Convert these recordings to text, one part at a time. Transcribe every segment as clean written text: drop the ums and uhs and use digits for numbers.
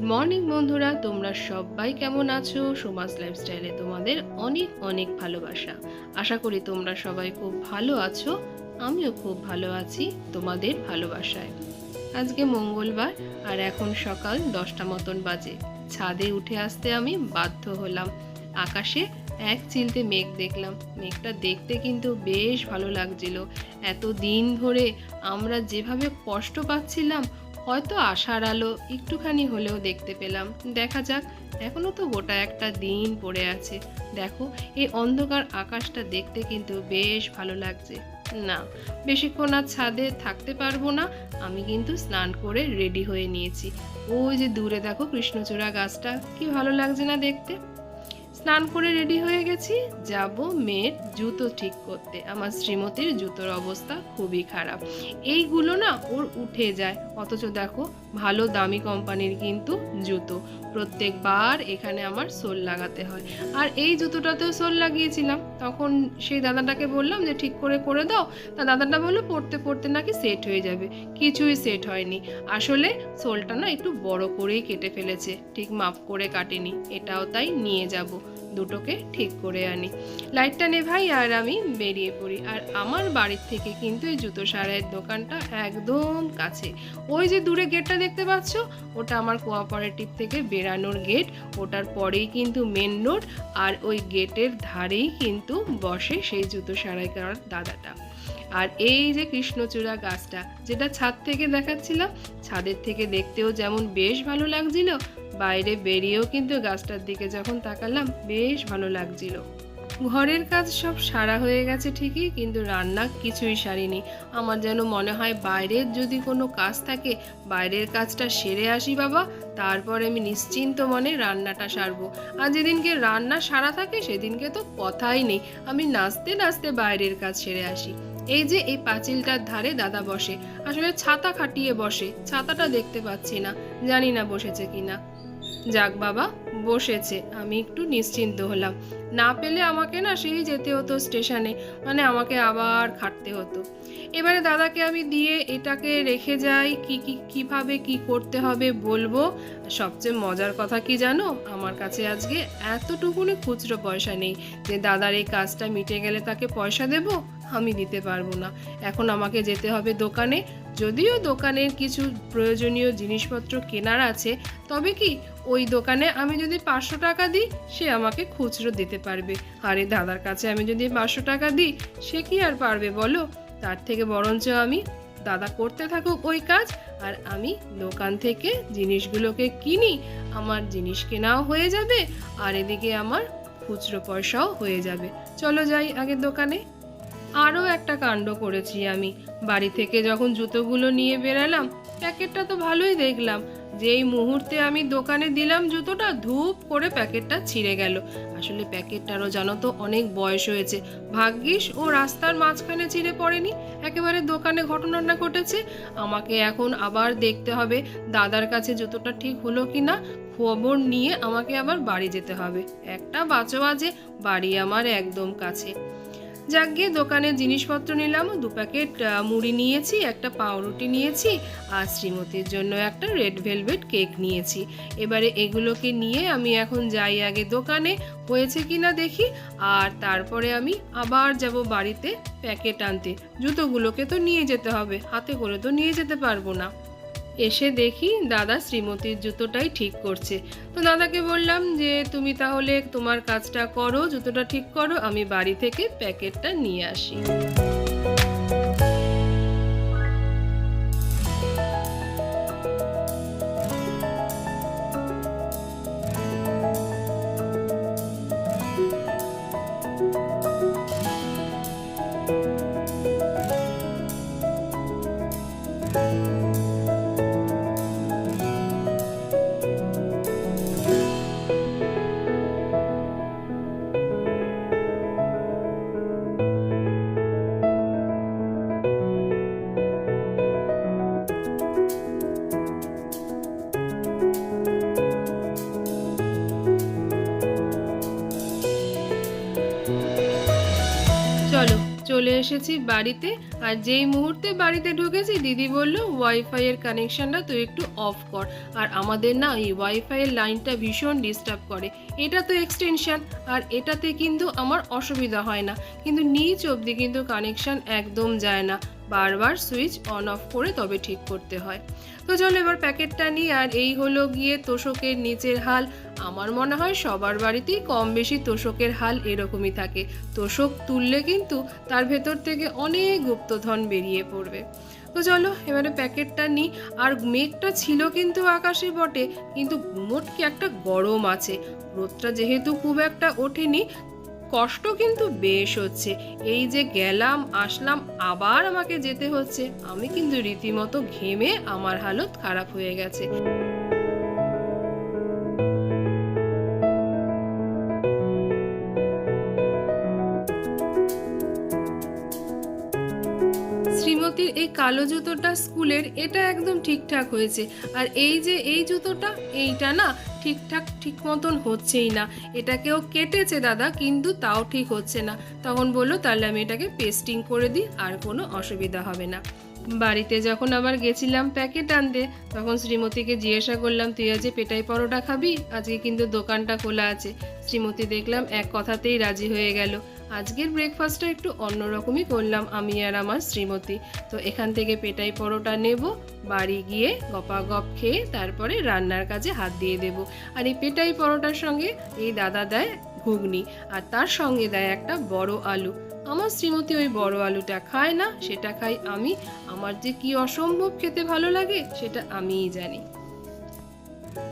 Morning বন্ধুরা, তোমরা সবাই কেমন আছো? সোমাস লাইফস্টাইলে তোমাদের অনেক অনেক ভালোবাসা। আশা করি তোমরা সবাই খুব ভালো আছো। আমিও খুব ভালো আছি তোমাদের ভালোবাসায়। আজকে মঙ্গলবার আর এখন সকাল 10টা মতন বাজে। ছাদে উঠে আসতে আমি বাধ্য হলাম। আকাশে এক চিলতে মেঘ দেখলাম। মেঘটা দেখতে কিন্তু বেশ ভালো লাগছিল। এত দিন ধরে আমরা যেভাবে কষ্ট পাচ্ছিলাম, হয়তো আশার আলো একটুখানি হলেও দেখতে পেলাম। দেখা যাক, এখনো তো গোটা একটা দিন পড়ে আছে। দেখো, এই অন্ধকার আকাশটা দেখতে কিন্তু বেশ ভালো লাগছে। না, বেশিক্ষণ আর ছাদে থাকতে পারবো না। আমি কিন্তু স্নান করে রেডি হয়ে নিয়েছি। ওই যে দূরে দেখো কৃষ্ণচূড়া গাছটা, কি ভালো লাগছে না দেখতে। স্নান করে রেডি হয়ে গেছি, যাব মেয়ের জুতো ঠিক করতে। আমার শ্রীমতীর জুতোর অবস্থা খুবই খারাপ। এইগুলো না ওর উঠে যায়, অথচ দেখো ভালো দামি কোম্পানির কিন্তু জুতো। প্রত্যেকবার এখানে আমার সোল লাগাতে হয়। আর এই জুতোটাতেও সোল লাগিয়েছিলাম, তখন সেই দাদাটাকে বললাম যে ঠিক করে করে দাও। তা দাদাটা বললো পড়তে পড়তে নাকি সেট হয়ে যাবে। কিছুই সেট হয়নি। আসলে সোলটা না একটু বড় করেই কেটে ফেলেছে, ঠিক মাপ করে কাটেনি। এটাও তাই নিয়ে যাব, দুটোকে ঠিক করে আনি। লাইটটা নেভাই আর আমি বেরিয়ে পড়ি। আর আমার বাড়ির থেকে কিন্তু এই জুতো সারাইয়ের দোকানটা একদম কাছে। ওই যে দূরে গেটটা দেখতে পাচ্ছ, ওটা আমার কোঅপারেটিভ থেকে বেরানোর গেট। ওটার পরেই কিন্তু মেন রোড। আর ওই গেটের ধারেই কিন্তু বসে সেই জুতো সারাই করার দাদাটা। আর এই যে কৃষ্ণচূড়া গাছটা, যেটা ছাদ থেকে দেখাচ্ছিলাম, ছাদের থেকে দেখতেও যেমন বেশ ভালো লাগছিল, বাইরে বেরিয়েও কিন্তু গাছটার দিকে যখন তাকালাম বেশ ভালো লাগছিল। ঘরের কাজ সব সারা হয়ে গেছে ঠিকই, কিন্তু রান্না কিছুই সারিনি। আমার যেন মনে হয় বাইরের যদি কোনো কাজ থাকে, বাইরের কাজটা সেরে আসি বাবা, তারপরে আমি নিশ্চিন্ত মনে রান্নাটা সারবো। আর যেদিনকে রান্না সারা থাকে সেদিনকে তো কথাই নেই, আমি নাচতে নাচতে বাইরের কাজ সেরে আসি। এই যে এই পাঁচিলটার ধারে দাদা বসে, আসলে ছাতা খাটিয়ে বসে, ছাতাটা দেখতে পাচ্ছি না, জানি না বসেছে কিনা। যাক বাবা, বসেছে, আমি একটু নিশ্চিন্ত হলাম। না পেলে আমাকে না সেই যেতে হতো স্টেশনে, মানে আমাকে আবার খাটতে হতো। এবারে দাদাকে আমি দিয়ে এটাকে রেখে যাই, কিভাবে কি করতে হবে বলবো। সবচেয়ে মজার কথা কি জানো, আমার কাছে আজকে এতটুকুনি খুচরো পয়সা নেই যে দাদার এই কাজটা মিটে গেলে তাকে পয়সা দেব। আমি দিতে পারবো না। এখন আমাকে যেতে হবে দোকানে। যদিও দোকানের কিছু প্রয়োজনীয় জিনিসপত্র কেনার আছে, তবে কি ওই দোকানে আমি যদি 500 টাকা দিই, সে আমাকে খুচরো দিতে পারবে। আর এই দাদার কাছে আমি যদি 500 টাকা দিই, সে কি আর পারবে বলো? তার থেকে বরঞ্চ আমি দাদা করতে থাকুক ওই কাজ, আর আমি দোকান থেকে জিনিসগুলোকে কিনি। আমার জিনিস কেনাও হয়ে যাবে, আর এদিকে আমার খুচরো পয়সাও হয়ে যাবে। চলো যাই আগে দোকানে। আরও একটা কাণ্ড করেছি আমি। বাড়ি থেকে যখন জুতোগুলো নিয়ে বেরালাম, প্যাকেটটা তো ভালোই দেখলাম। যেই মুহূর্তে আমি দোকানে দিলাম জুতোটা, ধূপ করে প্যাকেটটা ছিঁড়ে গেল। আসলে প্যাকেটটারও জানো তো অনেক বয়স হয়েছে। ভাগ্যিস ও রাস্তার মাঝখানে ছিঁড়ে পড়েনি, একেবারে দোকানে ঘটনাটা ঘটেছে। আমাকে এখন আবার দেখতে হবে দাদার কাছে জুতোটা ঠিক হলো কি না। খবর নিয়ে আমাকে আবার বাড়ি যেতে হবে। 1টা বাজে, বাড়ি আমার একদম কাছে। যাক গিয়ে দোকানের জিনিসপত্র নিলাম। 2 প্যাকেট মুড়ি নিয়েছি, একটা পাউরুটি নিয়েছি, আর শ্রীমতীর জন্য একটা রেড ভেলভেট কেক নিয়েছি। এবারে এগুলোকে নিয়ে আমি এখন যাই আগে দোকানে, হয়েছে কিনা দেখি। আর তারপরে আমি আবার যাব বাড়িতে প্যাকেট আনতে। জুতোগুলোকে তো নিয়ে যেতে হবে, হাতে করে তো নিয়ে যেতে পারবো না। এসে দেখি দাদা শ্রীমতীর জুতোটাই ঠিক করছে। তো দাদাকে বললাম যে তুমি তাহলে তোমার কাজটা করো, জুতোটা ঠিক করো, আমি বাড়ি থেকে প্যাকেটটা নিয়ে আসি। চলে এসেছি বাড়িতে। আর যেই মুহূর্তে বাড়িতে ঢুকেছি দিদি বলল ওয়াইফাই এর কানেকশনটা তুই একটু অফ কর। আর আমাদের না এই ওয়াইফাই এর লাইনটা ভীষণ ডিস্টার্ব করে। এটা তো এক্সটেনশন, আর এটাতে কিন্তু আমার অসুবিধা হয় না, কিন্তু নিচ অবধি কিন্তু কানেকশন একদম যায় না, বারবার সুইচ অন অফ করে তবে ঠিক করতে হয়। তো চলো এবার প্যাকেটটা নিই। আর এই হলো গিয়ে তোষকের নিচের হাল। আমার মনে হয় সবার বাড়িতেই কম বেশি তোষকের হাল এরকমই থাকে। তোষক তুললে কিন্তু তার ভেতর থেকে অনেক গুপ্তধন বেরিয়ে পড়বে। তো চলো এবারে প্যাকেটটা নিই। আর মেঘটা ছিল কিন্তু আকাশে বটে, কিন্তু গুমোট কি একটা গরম আছে। রোদটা যেহেতু খুব একটা ওঠেনি, কষ্ট কিন্তু বেশ হচ্ছে। এই যে গেলাম আসলাম আবার আমাকে যেতে হচ্ছে, আমি কিন্তু রীতিমতো ঘেমে আমার হালত খারাপ হয়ে গেছে। শ্রীমতীর এই কালো জুতোটা স্কুলের, এটা একদম ঠিকঠাক হয়েছে। আর এই যে এই জুতোটা, এইটা না ঠিকঠাক ঠিক মতন হচ্ছেই না। এটাকেও কেটেছে দাদা, কিন্তু তাও ঠিক হচ্ছে না। তখন বললো তাহলে আমি এটাকে পেস্টিং করে দিই, আর কোনো অসুবিধা হবে না। বাড়িতে যখন আবার গেছিলাম প্যাকেট আনতে, তখন শ্রীমতীকে জিজ্ঞাসা করলাম তুই আজ পেটাই পরোটা খাবি, আজকে কিন্তু দোকানটা খোলা আছে। শ্রীমতী দেখলাম এক কথাতেই রাজি হয়ে গেল। আজকের ব্রেকফাস্টটা একটু অন্যরকমই করলাম আমি আর আমার শ্রীমতী। তো এখান থেকে পেটাই পরোটা নেব, বাড়ি গিয়ে গপাগপ খেয়ে তারপরে রান্নার কাজে হাত দিয়ে দেব। আর এই পেটাই পরোটার সঙ্গে এই দাদা দেয় ঘুগনি, আর তার সঙ্গে দেয় একটা বড় আলু। আমার শ্রীমতী ওই বড় আলুটা খায় না, সেটা খাই আমি। আমার যে কি অসম্ভব খেতে ভালো লাগে সেটা আমিই জানি।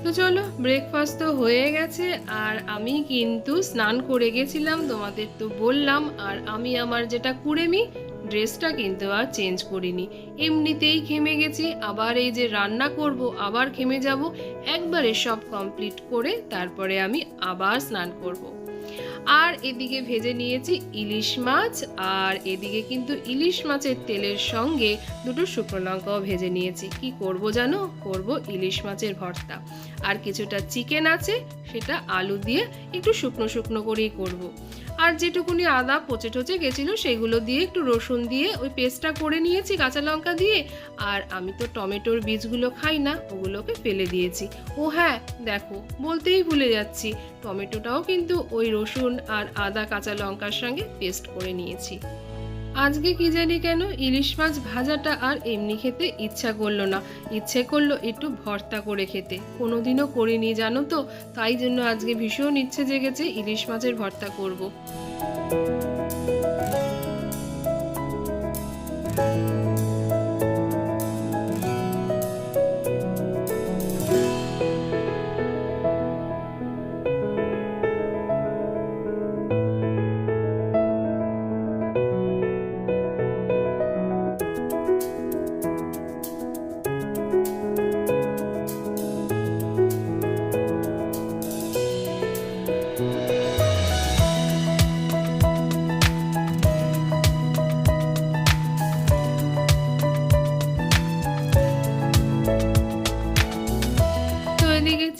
তো চলো ব্রেকফাস্ট তো হয়ে গেছে, আর আমি কিন্তু স্নান করে গেছিলাম, তোমাদের তো বললাম। আর আমি আমার যেটা কুড়েমি ড্রেসটা কিন্তু আর চেঞ্জ করিনি, এমনিতেই ঘেমে গেছি। আবার এই যে রান্না করব আবার ঘেমে যাব। একবারে সব কমপ্লিট করে তারপরে আমি আবার স্নান করব। আর এদিকে ভেজে নিয়েছি ইলিশ মাছ, আর এদিকে কিন্তু ইলিশ মাছের তেলের সঙ্গে দুটো শুকনো লঙ্কাও ভেজে নিয়েছি। কি করব জানো, করব ইলিশ মাছের ভর্তা। আর কিছুটা চিকেন আছে, সেটা আলু দিয়ে একটু শুকনো শুকনো করেই করব। আর যেটুকুনি আদা পচে টচে গেছিলো সেগুলো দিয়ে একটু রসুন দিয়ে ওই পেস্টটা করে নিয়েছি কাঁচা লঙ্কা দিয়ে। আর আমি তো টমেটোর বীজগুলো খাই না, ওগুলোকে ফেলে দিয়েছি। ও হ্যাঁ দেখো, বলতেই ভুলে যাচ্ছি, টমেটোটাও কিন্তু ওই রসুন আর আদা কাঁচা লঙ্কার সঙ্গে পেস্ট করে নিয়েছি। আজকে কি জানি কেন ইলিশ মাছ ভাজাটা আর এমনি খেতে ইচ্ছা করলো না, ইচ্ছে করলো একটু ভর্তা করে খেতে। কোনোদিনও করিনি জানো তো, তাই জন্য আজকে ভীষণ ইচ্ছে জেগেছে ইলিশ মাছের ভর্তা করব।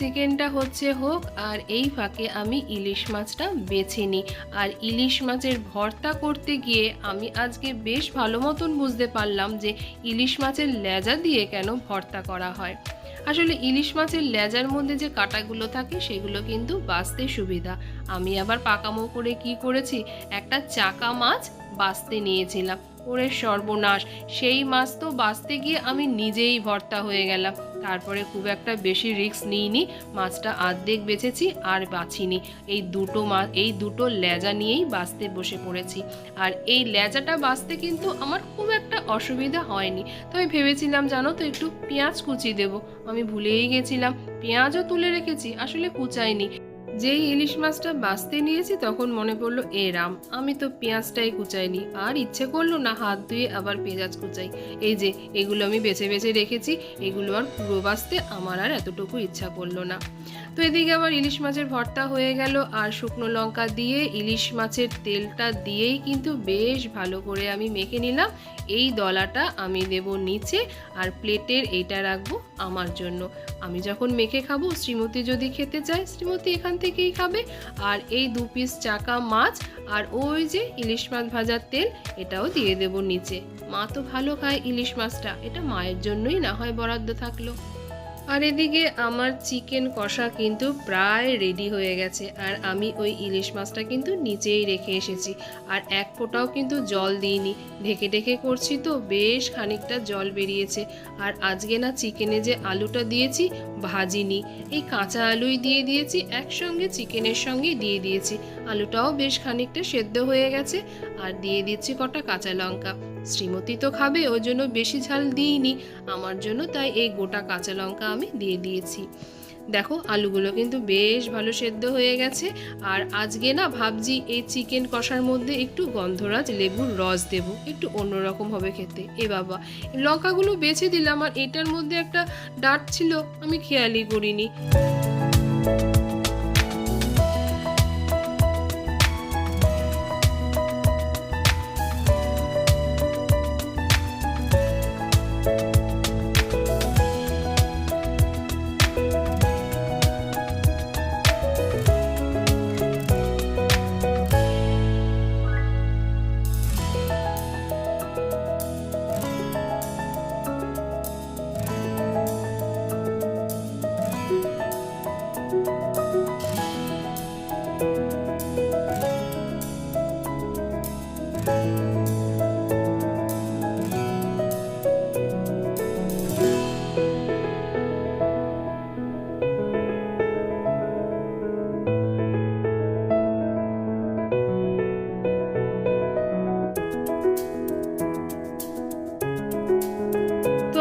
চিকেনটা হচ্ছে হোক, আর এই ফাঁকে আমি ইলিশ মাছটা বেছে নিই। আর ইলিশ মাছের ভর্তা করতে গিয়ে আমি আজকে বেশ ভালো মতন বুঝতে পারলাম যে ইলিশ মাছের লেজা দিয়ে কেন ভর্তা করা হয়। আসলে ইলিশ মাছের লেজার মধ্যে যে কাঁটাগুলো থাকে সেগুলো কিন্তু বাছতে সুবিধা। আমি আবার পাকামো করে কি করেছি, একটা চাকা মাছ বাছতে নিয়েছিলাম। ওরে সর্বনাশ, সেই মাছ তো বাছতে গিয়ে আমি নিজেই ভর্তা হয়ে গেলাম। তারপরে খুব একটা বেশি রিস্ক নিইনি, মাছটা অর্ধেক বেছেছি আর বাছিনি। এই দুটো লেজা নিয়েই বাছতে বসে পড়েছি। আর এই লেজাটা বাছতে কিন্তু আমার খুব একটা অসুবিধা হয়নি। তবে ভেবেছিলাম জানো তো একটু পেঁয়াজ কুচি দেবো, আমি ভুলেই গেছিলাম। পেঁয়াজও তুলে রেখেছি, আসলে কুচাইনি। যেই ইলিশ মাছটা বাছতে নিয়েছি তখন মনে পড়লো এ রাম, আমি তো পেঁয়াজটাই কুচাইনি। আর ইচ্ছে করলো না হাত ধুয়ে আবার পেঁয়াজ কুচাই। এই যে এগুলো আমি বেছে বেছে রেখেছি, এগুলো আর পুরো বাছতে আমার আর এতটুকু ইচ্ছা করলো না। তো এদিকে আবার ইলিশ মাছের ভর্তা হয়ে গেল। আর শুকনো লঙ্কা দিয়ে ইলিশ মাছের তেলটা দিয়েই কিন্তু বেশ ভালো করে আমি মেখে নিলাম। এই দলাটা আমি দেব নিচে, আর প্লেটের এইটা রাখবো আমার জন্য। আমি যখন মেখে খাবো, শ্রীমতী যদি খেতে চায় শ্রীমতী এখান থেকে প্রত্যেকেই খাবে। আর এই 2 পিস চাকা মাছ আর ওই যে ইলিশ মাছ ভাজার তেল এটাও দিয়ে দেব নিচে। মা তো ভালো খায় ইলিশ মাছটা, এটা মায়ের জন্যই না হয় বরাদ্দ থাকলো। আর এদিকে আমার চিকেন কষা কিন্তু প্রায় রেডি হয়ে গেছে, আর আমি ওই ইলিশ মাছটা কিন্তু নিচেই রেখে এসেছি। আর এক ফোঁটাও কিন্তু জল দিইনি, ঢেকে ঢেকে করছি তো বেশ খানিকটা জল বেরিয়েছে। আর আজকে না চিকেনে যে আলুটা দিয়েছি ভাজিনি, এই কাঁচা আলুই দিয়ে দিয়েছি, একসঙ্গে চিকেনের সঙ্গে দিয়ে দিয়েছি। আলুটাও বেশ খানিকটা সেদ্ধ হয়ে গেছে। আর দিয়ে দিচ্ছি কটা কাঁচা লঙ্কা। শ্রীমতী তো খাবে, ওই জন্য বেশি ঝাল দিইনি আমার জন্য, তাই এই গোটা কাঁচা লঙ্কা আমি দিয়ে দিয়েছি। দেখো আলুগুলো কিন্তু বেশ ভালো সেদ্ধ হয়ে গেছে। আর আজকে না ভাবছি এই চিকেন কষার মধ্যে একটু গন্ধরাজ লেবুর রস দেব, একটু অন্যরকম হবে খেতে। এ বাবা, লঙ্কাগুলো বেছে দিলাম আর এটার মধ্যে একটা ডাঁট ছিল, আমি খেয়ালই করিনি।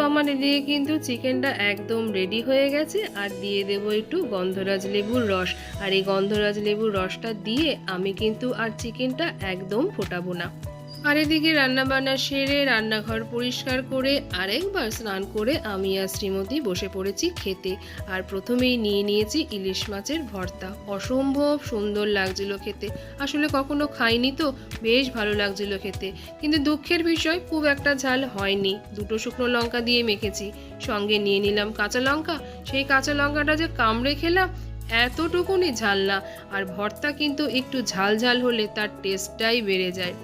আমার এদিকে কিন্তু চিকেনটা একদম রেডি হয়ে গেছে। আর দিয়ে দেব একটু গন্ধরাজ লেবুর রস। আর এই গন্ধরাজ লেবুর রসটা দিয়ে আমি কিন্তু আর চিকেনটা একদম ফোটাবো না। আর এদিকে রান্নাবান্না সেরে রান্নাঘর পরিষ্কার করে আরেকবার স্নান করে আমি আর শ্রীমতী বসে পড়েছি খেতে। আর প্রথমেই নিয়ে নিয়েছি ইলিশ মাছের ভর্তা, অসম্ভব সুন্দর লাগছিল খেতে। আসলে কখনো খাইনি তো, বেশ ভালো লাগছিল খেতে। কিন্তু দুঃখের বিষয় খুব একটা ঝাল হয়নি, 2টো শুকনো লঙ্কা দিয়ে মেখেছি, সঙ্গে নিয়ে নিলাম কাঁচা লঙ্কা। সেই কাঁচা লঙ্কাটা যে কামড়ে খেলাম, এতটুকুনি ঝাল না। আর ভর্তা কিন্তু একটু ঝাল ঝাল হলে তার টেস্টটাই বেড়ে যায়।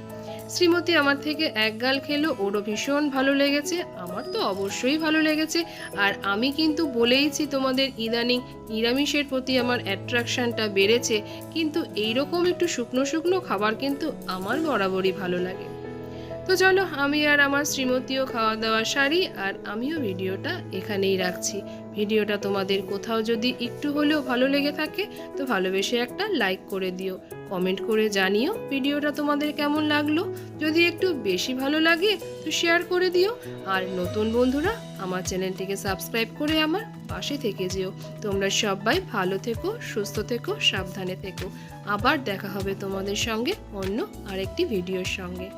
শ্রীমতী আমার থেকে এক গাল খেলো, ওরও ভীষণ ভালো লেগেছে, আমার তো অবশ্যই ভালো লেগেছে। আর আমি কিন্তু বলেইছি তোমাদের ইদানিং নিরামিষের প্রতি আমার অ্যাট্রাকশনটা বেড়েছে, কিন্তু এইরকম একটু শুকনো শুকনো খাবার কিন্তু আমার বরাবরই ভালো লাগে। তো চলো আমি আর আমার শ্রীমতীও খাওয়া দাওয়া সারি, আর আমিও ভিডিওটা এখানেই রাখছি। ভিডিওটা তোমাদের কোথাও যদি একটু হলেও ভালো লেগে থাকে তো ভালোবেসে একটা লাইক করে দিও, কমেন্ট করে জানিও ভিডিওটা তোমাদের কেমন লাগলো। যদি একটু বেশি ভালো লাগে তো শেয়ার করে দিও। আর নতুন বন্ধুরা আমার চ্যানেলটিকে সাবস্ক্রাইব করে আমার পাশে থেকে যেও। তোমরা সবাই ভালো থেকো, সুস্থ থেকো, সাবধানে থেকো। আবার দেখা হবে তোমাদের সঙ্গে অন্য আরেকটি ভিডিওর সঙ্গে।